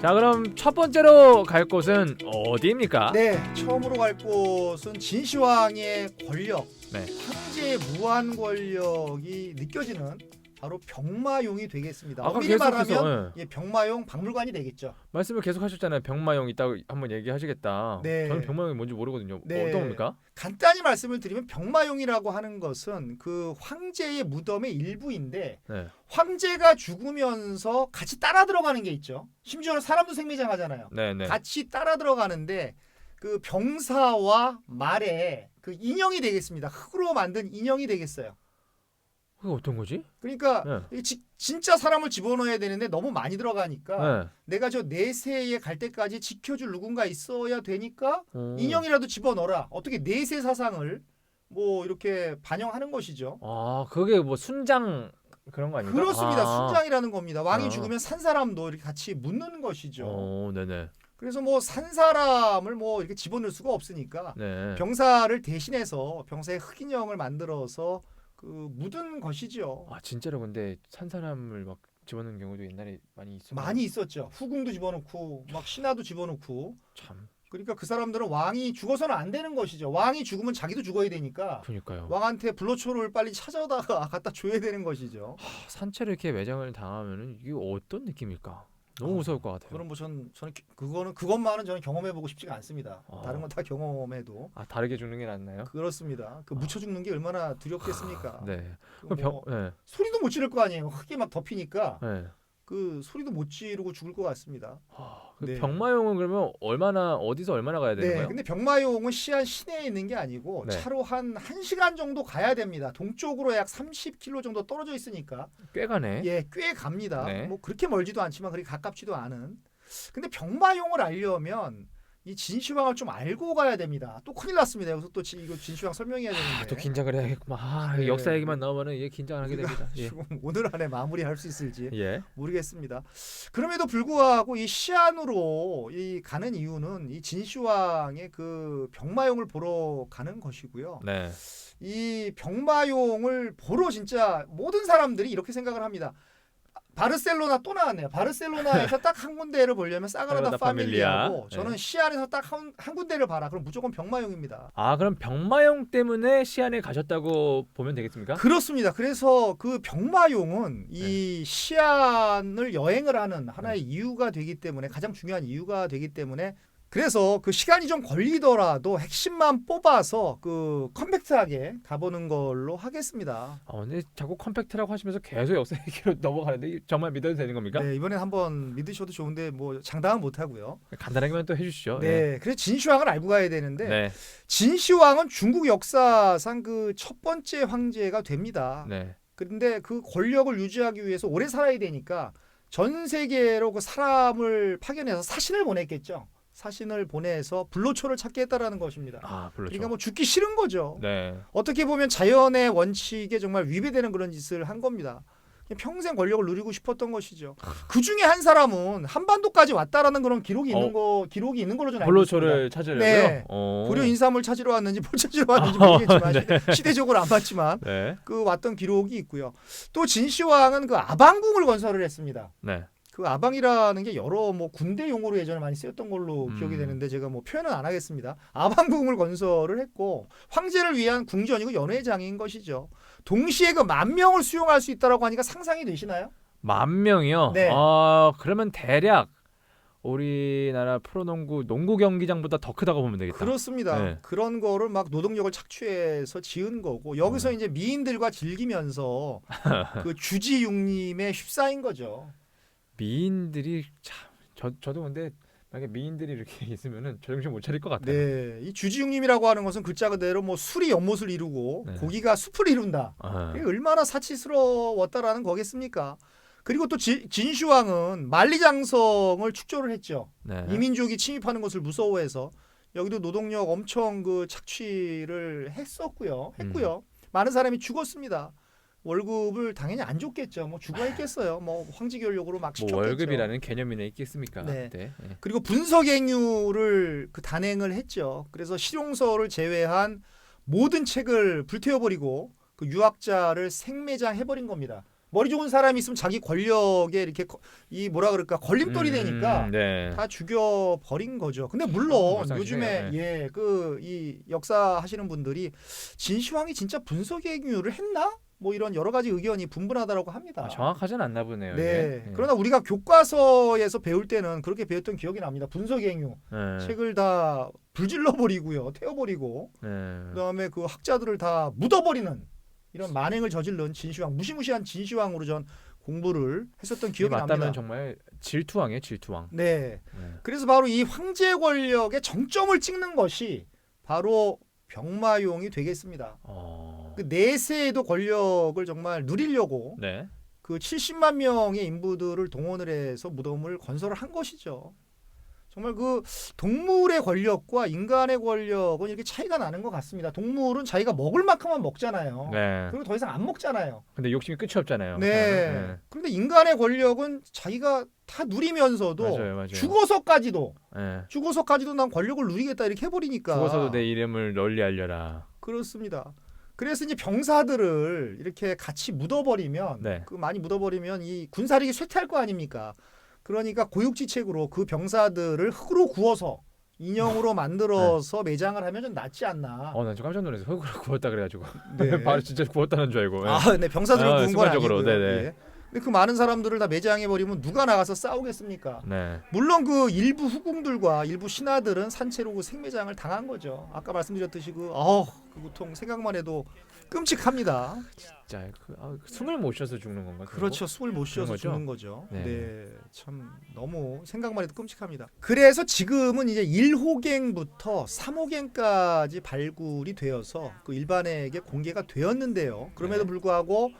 자, 그럼 첫 번째로 갈 곳은 어디입니까? 네, 처음으로 갈 곳은 진시황의 권력, 네. 황제의 무한 권력이 느껴지는 바로 병마용이 되겠습니다. 아까 엄밀히 말하면 계속해서 예, 병마용 박물관이 되겠죠. 말씀을 계속 하셨잖아요. 병마용 있다고 한번 얘기하시겠다. 네. 저는 병마용이 뭔지 모르거든요. 네. 어떤 겁니까? 간단히 말씀을 드리면 병마용이라고 하는 것은 그 황제의 무덤의 일부인데 네. 황제가 죽으면서 같이 따라 들어가는 게 있죠. 심지어는 사람도 생매장하잖아요. 네. 같이 따라 들어가는데 그 병사와 말에 그 인형이 되겠습니다. 흙으로 만든 인형이 되겠어요. 그게 어떤 거지? 그러니까 네. 이게 진짜 사람을 집어넣어야 되는데 너무 많이 들어가니까 네. 내가 저 내세에 갈 때까지 지켜줄 누군가 있어야 되니까 어. 인형이라도 집어넣어라. 어떻게 내세 사상을 뭐 이렇게 반영하는 것이죠. 아, 그게 뭐 순장 그런 거 아닌가? 그렇습니다. 아. 순장이라는 겁니다. 왕이 아. 죽으면 산 사람도 이렇게 같이 묻는 것이죠. 네네. 그래서 뭐 산 사람을 뭐 이렇게 집어넣을 수가 없으니까 네. 병사를 대신해서 병사의 흑인형을 만들어서 그 묻은 것이죠. 아, 진짜로 근데 산 사람을 막 집어넣는 경우도 옛날에 많이 있었나요? 많이 있었죠. 후궁도 집어넣고 막 신하도 집어넣고. 참. 그러니까 그 사람들은 왕이 죽어서는 안 되는 것이죠. 왕이 죽으면 자기도 죽어야 되니까 그러니까요. 왕한테 불로초를 빨리 찾아다가 갖다 줘야 되는 것이죠. 산채를 이렇게 매장을 당하면은 이게 어떤 느낌일까? 너무 아, 무서울 것 같아요. 그럼 뭐 저는 그것만은 저는 경험해보고 싶지가 않습니다. 아. 다른 건 다 경험해도 아, 다르게 죽는 게 낫나요? 그렇습니다. 그 묻혀 죽는 게 얼마나 두렵겠습니까? 네. 그 그럼 뭐 네. 소리도 못 지를 거 아니에요. 흙이 막 덮이니까 네. 그 소리도 못 지르고 죽을 것 같습니다. 그 네. 병마용은 그러면 어디서 얼마나 가야 되는 네, 거예요? 근데 병마용은 시안 시내에 있는 게 아니고 네. 차로 한 1시간 정도 가야 됩니다. 동쪽으로 약 30km 정도 떨어져 있으니까 꽤 가네. 예, 꽤 갑니다. 네. 뭐 그렇게 멀지도 않지만 그렇게 가깝지도 않은. 근데 병마용을 알려면 이 진시황을 좀 알고 가야 됩니다. 또 큰일 났습니다. 여기서 또 이거 진시황 설명해야 되는데. 또 긴장을 해야겠구만. 아, 네. 역사 얘기만 나오면은 이게 긴장을 하게 됩니다. 예. 지금 오늘 안에 마무리할 수 있을지 예. 모르겠습니다. 그럼에도 불구하고 이 시안으로 이 가는 이유는 이 진시황의 그 병마용을 보러 가는 것이고요. 네. 이 병마용을 보러 진짜 모든 사람들이 이렇게 생각을 합니다. 바르셀로나 또 나왔네요. 바르셀로나에서 딱 한 군데를 보려면 사그라다 사그라다 파밀리아고 파밀리아. 저는 네. 시안에서 딱 한 군데를 봐라. 그럼 무조건 병마용입니다. 아, 그럼 병마용 때문에 시안에 가셨다고 보면 되겠습니까? 그렇습니다. 그래서 그 병마용은 네. 이 시안을 여행을 하는 하나의 이유가 되기 때문에 가장 중요한 이유가 되기 때문에 그래서 그 시간이 좀 걸리더라도 핵심만 뽑아서 그 컴팩트하게 가보는 걸로 하겠습니다. 근데 자꾸 컴팩트라고 하시면서 계속 역사 얘기로 넘어가는데 정말 믿어도 되는 겁니까? 네, 이번엔 한번 믿으셔도 좋은데 뭐 장담은 못 하고요. 간단하게만 또 해주시죠. 네, 그래서 진시황을 알고 가야 되는데 네. 진시황은 중국 역사상 그 첫 번째 황제가 됩니다. 네. 그런데 그 권력을 유지하기 위해서 오래 살아야 되니까 전 세계로 그 사람을 파견해서 사신을 보냈겠죠. 사신을 보내서 불로초를 찾게 했다라는 것입니다. 아, 불렀죠. 그러니까 뭐 죽기 싫은 거죠. 네. 어떻게 보면 자연의 원칙에 정말 위배되는 그런 짓을 한 겁니다. 그냥 평생 권력을 누리고 싶었던 것이죠. 그 중에 한 사람은 한반도까지 왔다라는 그런 기록이 있는 걸로 저는 알고 불로초를 있습니다. 찾으려고요? 네. 고려 인삼을 찾으러 왔는지 뭘 찾으러 왔는지 모르겠지만 시대적으로 안 맞지만 네. 그 왔던 기록이 있고요. 또 진시황은 그 아방궁을 건설을 했습니다. 네. 그 아방이라는 게 여러 뭐 군대 용어로 예전에 많이 쓰였던 걸로 기억이 음. 되는데 제가 뭐 표현은 안 하겠습니다. 아방궁을 건설을 했고 황제를 위한 궁전이고 연회장인 것이죠. 동시에 그 10,000명을 수용할 수 있다라고 하니까 상상이 되시나요? 10,000명이요? 네. 그러면 대략 우리나라 프로농구 농구 경기장보다 더 크다고 보면 되겠다. 그렇습니다. 네. 그런 거를 막 노동력을 착취해서 지은 거고 여기서 이제 미인들과 즐기면서 그 주지육림에 휩싸인 거죠. 미인들이 참 저도 근데 만약에 미인들이 이렇게 있으면은 정신 못 차릴 것 같아요. 네, 이 주지육림이라고 하는 것은 글자 그대로 뭐 술이 연못을 이루고 네. 고기가 숲을 이룬다. 아, 이게 얼마나 사치스러웠다라는 거겠습니까? 그리고 또 진시황은 만리장성을 축조를 했죠. 네. 이민족이 침입하는 것을 무서워해서 여기도 노동력 엄청 그 착취를 했고요. 많은 사람이 죽었습니다. 월급을 당연히 안 줬겠죠. 뭐 죽어 있겠어요. 뭐 황지교육으로 막 뭐 시켰겠죠. 월급이라는 개념이나 있겠습니까? 네. 네. 그리고 분석행위를 그 단행을 했죠. 그래서 실용서를 제외한 모든 책을 불태워버리고 그 유학자를 생매장 해버린 겁니다. 머리 좋은 사람이 있으면 자기 권력에 이렇게 이 뭐라 그럴까 걸림돌이 되니까 네. 다 죽여 버린 거죠. 근데 물론 불쌍하시네요. 요즘에 네. 그 이 역사 하시는 분들이 진시황이 진짜 분석행위를 했나? 뭐 이런 여러 가지 의견이 분분하다라고 합니다. 정확하진 않나 보네요. 네. 이게. 네. 그러나 우리가 교과서에서 배울 때는 그렇게 배웠던 기억이 납니다. 분석행위 네. 책을 다 불질러 버리고요, 태워 버리고 네. 그다음에 그 학자들을 다 묻어버리는 이런 만행을 저지른 진시황, 무시무시한 진시황으로 전 공부를 했었던 기억이 맞다면 납니다. 정말 질투왕이에요, 질투왕. 네. 네. 그래서 바로 이 황제 권력의 정점을 찍는 것이 바로 병마용이 되겠습니다. 그 내세에도 권력을 정말 누리려고 네. 그 70만 명의 인부들을 동원을 해서 무덤을 건설을 한 것이죠. 정말 그 동물의 권력과 인간의 권력은 이렇게 차이가 나는 것 같습니다. 동물은 자기가 먹을 만큼만 먹잖아요. 네. 그리고 더 이상 안 먹잖아요. 근데 욕심이 끝이 없잖아요. 네. 그런데 인간의 권력은 자기가 다 누리면서도 맞아요. 죽어서까지도 네. 난 권력을 누리겠다 이렇게 해버리니까. 죽어서도 내 이름을 널리 알려라. 그렇습니다. 그래서 이제 병사들을 이렇게 같이 묻어버리면 네. 그 많이 묻어버리면 이 군사력이 쇠퇴할 거 아닙니까? 그러니까 고육지책으로 그 병사들을 흙으로 구워서 인형으로 만들어서 매장을 하면 좀 낫지 않나. 난 좀 깜짝 놀라서 흙으로 구웠다 그래가지고 네. 바로 진짜 구웠다는 줄 알고. 네, 병사들을 구운 건 순간적으로. 아니고요. 네네. 예. 근데 그 많은 사람들을 다 매장해 버리면 누가 나가서 싸우겠습니까? 네. 물론 그 일부 후궁들과 일부 신하들은 산채로 그 생매장을 당한 거죠. 아까 말씀드렸듯이 그 고통 생각만 해도 끔찍합니다. 진짜 숨을 못 쉬어서 죽는 건가? 그렇죠. 숨을 못 쉬어서 그런 거죠? 죽는 거죠. 네. 네. 참 너무 생각만 해도 끔찍합니다. 그래서 지금은 이제 1호갱부터 3호갱까지 발굴이 되어서 그 일반에게 공개가 되었는데요. 그럼에도 네. 불구하고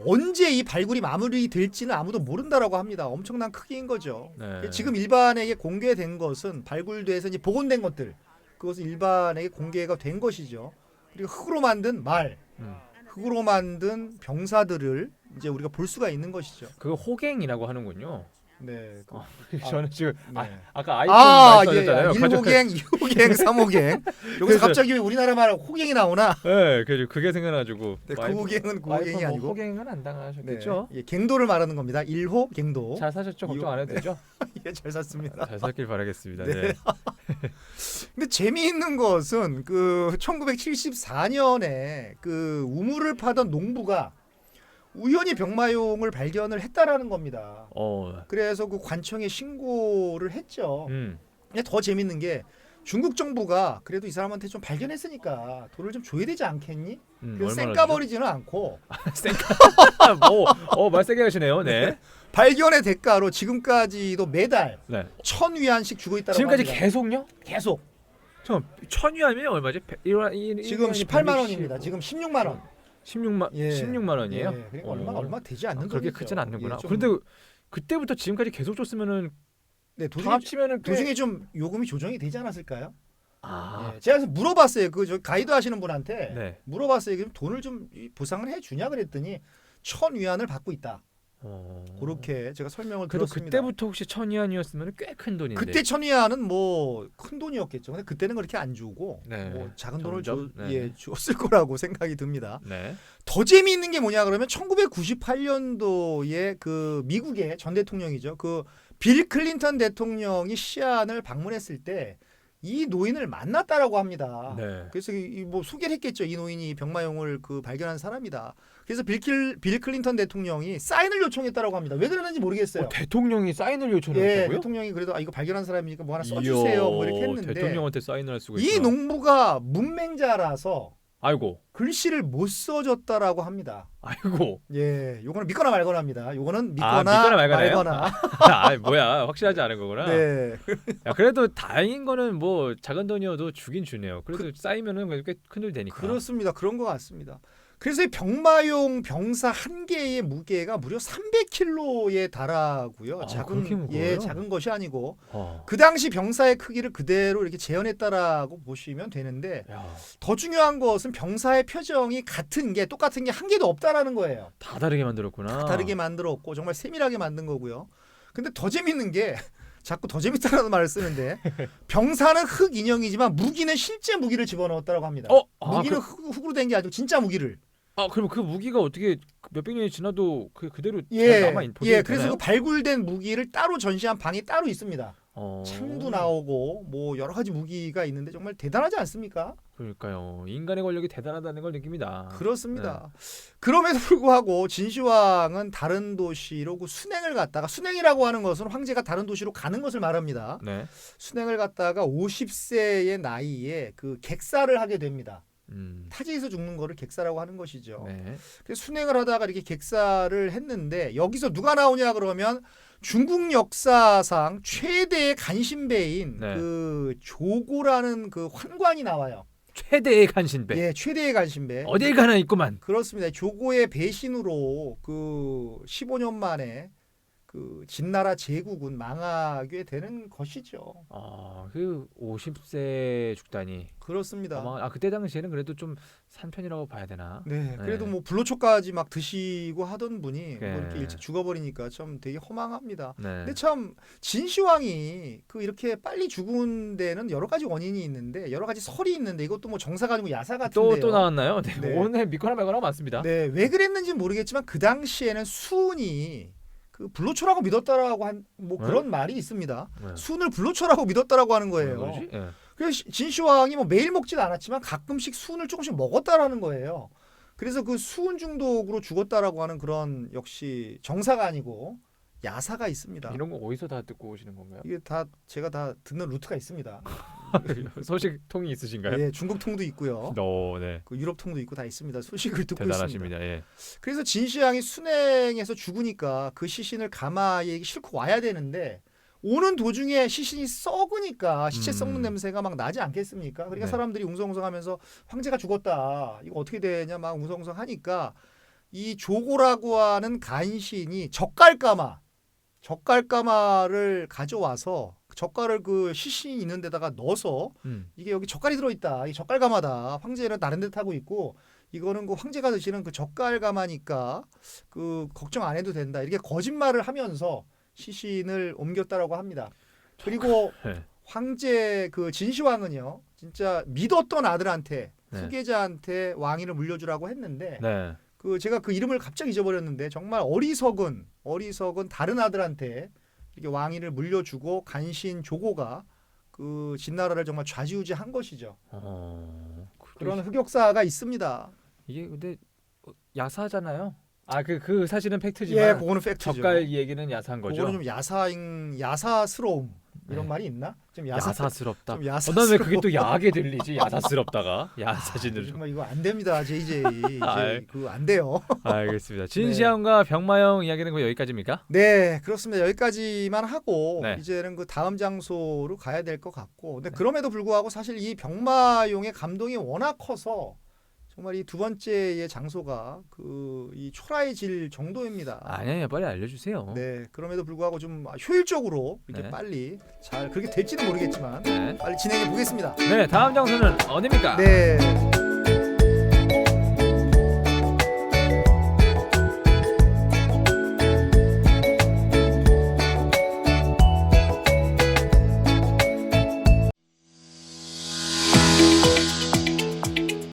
언제 이 발굴이 마무리될지는 아무도 모른다라고 합니다. 엄청난 크기인 거죠. 네. 지금 일반에게 공개된 것은 발굴돼서 이제 복원된 것들, 그것은 일반에게 공개가 된 것이죠. 그리고 흙으로 만든 말, 흙으로 만든 병사들을 이제 우리가 볼 수가 있는 것이죠. 그거 호갱이라고 하는군요. 네. 저는 지금 네. 아까 아이폰 말씀하셨잖아요. 1호갱, 2호갱, 3호갱. 여기서 갑자기 왜 우리나라 말 호갱이 나오나? 네, 그게 생각나가지고. 네, 9호갱은 9호갱이 아니고. 호갱은 안 당하셨겠죠? 네. 예, 갱도를 말하는 겁니다. 1호 갱도. 잘 사셨죠? 걱정 안 해도 되죠? 예, 잘 샀습니다. 잘 살길 바라겠습니다. 네. 네. 근데 재미있는 것은 그 1974년에 그 우물을 파던 농부가 우연히 병마용을 발견을 했다라는 겁니다. 그래서 그 관청에 신고를 했죠. 근데 더 재밌는 게 중국 정부가 그래도 이 사람한테 좀 발견했으니까 돈을 좀 줘야 되지 않겠니? 그래서 쌩까 버리지는 않고 말 세게 하시네요. 네. 발견의 대가로 지금까지도 매달 네. 1,000위안씩 주고 있다고 지금까지 합니다. 계속요? 계속. 저 1,000위안이면 얼마지? 지금 18만 원입니다. 지금 16만 원. 16만 원이에요? 예, 그러니까 얼마 되지 않는 그렇게 돈이죠. 크진 않는구나. 예, 좀- 그런데 그때부터 지금까지 계속 줬으면은 네, 다 합치면은 도중에 좀 요금이 조정이 되지 않았을까요? 아, 예, 제가 그래서 물어봤어요. 그 저 가이드 하시는 분한테 네. 물어봤어요. 그럼 돈을 좀 보상을 해주냐 그랬더니 1,000위안을 받고 있다. 그렇게 제가 설명을 그래도 들었습니다. 그때부터 혹시 1,000위안이었으면 꽤 큰 돈인데. 그때 1,000위안은 뭐 큰 돈이었겠죠. 근데 그때는 그렇게 안 주고 네. 뭐 작은 돈을 점점? 네. 줬을 거라고 생각이 듭니다. 네. 더 재미있는 게 뭐냐 그러면 1998년도에 그 미국의 전 대통령이죠. 그 빌 클린턴 대통령이 시안을 방문했을 때 이 노인을 만났다라고 합니다. 네. 그래서 뭐 소개를 했겠죠. 이 노인이 병마용을 그 발견한 사람이다. 그래서 빌 클린턴 대통령이 사인을 요청했다라고 합니다. 왜 그러는지 모르겠어요. 대통령이 사인을 예, 요청했다고요? 대통령이 그래도 이거 발견한 사람이니까 뭐 하나 써주세요. 뭐 이렇게 했는데 대통령한테 사인을 할 수가 이 있구나. 농부가 문맹자라서 아이고. 글씨를 못 써줬다라고 합니다. 아이고. 예, 요거는 믿거나 말거나 합니다. 요거는 아, 믿거나, 믿거나 말거나요? 말거나. 뭐야 확실하지 않은 거구나. 네. 야, 그래도 다행인 거는 뭐 작은 돈이어도 주긴 주네요. 그래도 쌓이면은 꽤 큰 돈이 되니까. 그렇습니다. 그런 것 같습니다. 그래서 이 병마용 병사 한 개의 무게가 무려 300kg에 달하고요. 그렇게 무거워요? 작은 것이 아니고 어. 그 당시 병사의 크기를 그대로 이렇게 재현했다라고 보시면 되는데 야, 더 중요한 것은 병사의 표정이 똑같은 게 한 개도 없다라는 거예요. 다 다르게 만들었구나. 다 다르게 만들었고 정말 세밀하게 만든 거고요. 근데 더 재밌는 게 자꾸 더 재밌다라는 말을 쓰는데 병사는 흙 인형이지만 무기는 실제 무기를 집어넣었다고 합니다. 무기는 흙으로 된 게 아니고 진짜 무기를. 아 그럼 그 무기가 어떻게 몇백 년이 지나도 그대로 잘 예, 남아 예. 그래서 그 발굴된 무기를 따로 전시한 방이 따로 있습니다. 창도 나오고 뭐 여러 가지 무기가 있는데 정말 대단하지 않습니까? 그러니까요. 인간의 권력이 대단하다는 걸 느낍니다. 그렇습니다. 그럼에도 불구하고 진시황은 다른 도시로 그 순행을 갔다가 순행이라고 하는 것은 황제가 다른 도시로 가는 것을 말합니다. 네. 순행을 갔다가 50세의 나이에 그 객사를 하게 됩니다. 타지에서 죽는 거를 객사라고 하는 것이죠. 네. 그래서 순행을 하다가 이렇게 객사를 했는데 여기서 누가 나오냐 그러면 중국 역사상 최대의 간신배인 네. 그 조고라는 그 환관이 나와요. 최대의 간신배. 예, 최대의 간신배. 어딜 가나 있구만. 그렇습니다. 조고의 배신으로 그 15년 만에 그 진나라 제국은 망하게 되는 것이죠. 그 50세 죽다니. 그렇습니다. 그때 당시에는 그래도 좀 산 편이라고 봐야 되나? 네, 그래도 네. 뭐 불로초까지 막 드시고 하던 분이 네. 뭐 이렇게 일찍 죽어버리니까 참 되게 허망합니다. 네. 근데 참 진시황이 그 이렇게 빨리 죽은 데는 여러 가지 원인이 있는데 여러 가지 설이 있는데 이것도 뭐 정사가 아니고 야사 같은데요. 또 나왔나요? 네. 네. 오늘 믿거나 말거나 많습니다. 네, 왜 그랬는지는 모르겠지만 그 당시에는 수은이 그 불로초라고 믿었다라고 한 뭐 그런 말이 있습니다. 네. 수은을 불로초라고 믿었다라고 하는 왜 거예요. 그러지? 예. 그래서 진시황이 뭐 매일 먹진 않았지만 가끔씩 수은을 조금씩 먹었다라는 거예요. 그래서 그 수은 중독으로 죽었다라고 하는 그런 역시 정사가 아니고 야사가 있습니다. 이런 거 어디서 다 듣고 오시는 건가요? 이게 다 제가 다 듣는 루트가 있습니다. 소식통이 있으신가요? 예, 중국 통도 있고요. 네. 그 유럽 통도 있고 다 있습니다. 소식을 듣고 있습니다. 대단하십니다. 예. 그래서 진시황이 순행에서 죽으니까 그 시신을 가마에 싣고 와야 되는데 오는 도중에 시신이 썩으니까 시체 썩는 냄새가 막 나지 않겠습니까? 그러니까 네. 사람들이 웅성웅성하면서 황제가 죽었다. 이거 어떻게 되냐 막 웅성웅성하니까 이 조고라고 하는 간신이 젓갈가마를 가져와서 젓갈을 그 시신이 있는 데다가 넣어서 이게 여기 젓갈이 들어있다. 이 젓갈가마다. 황제는 다른 데 타고 있고 이거는 그 황제가 드시는 그 젓갈가마니까 그 걱정 안 해도 된다. 이렇게 거짓말을 하면서 시신을 옮겼다라고 합니다. 그리고 네. 황제 그 진시황은요. 진짜 믿었던 아들한테 네. 후계자한테 왕위를 물려주라고 했는데 네. 그 제가 그 이름을 갑자기 잊어버렸는데 정말 어리석은 다른 아들한테 이렇게 왕위를 물려주고 간신 조고가 그 진나라를 정말 좌지우지한 것이죠. 그런 흑역사가 있습니다. 이게 근데 야사잖아요. 그 사실은 팩트지만 예, 그거는 팩트죠. 젓갈 얘기는 야사한 거죠. 그거는 좀 야사스러움 이런 네. 말이 있나? 좀 야사스럽다. 좀 야사스러워. 난왜 그게 또 야하게 들리지? 야사스럽다가 야사진으로. 정말 이거 안 됩니다, JJ. 아이. 이제 그거 안 돼요. 알겠습니다. 진시황과 병마용 이야기는 뭐 여기까지입니까? 네, 그렇습니다. 여기까지만 하고 네. 이제는 그 다음 장소로 가야 될 것 같고, 근데 그럼에도 불구하고 사실 이 병마용의 감동이 워낙 커서 정말 이 두 번째의 장소가 그 이 초라해질 정도입니다. 아니에요, 빨리 알려주세요. 네, 그럼에도 불구하고 좀 효율적으로 이렇게 네. 빨리 잘 그렇게 될지는 모르겠지만 네. 빨리 진행해 보겠습니다. 네, 다음 장소는 어디입니까? 네,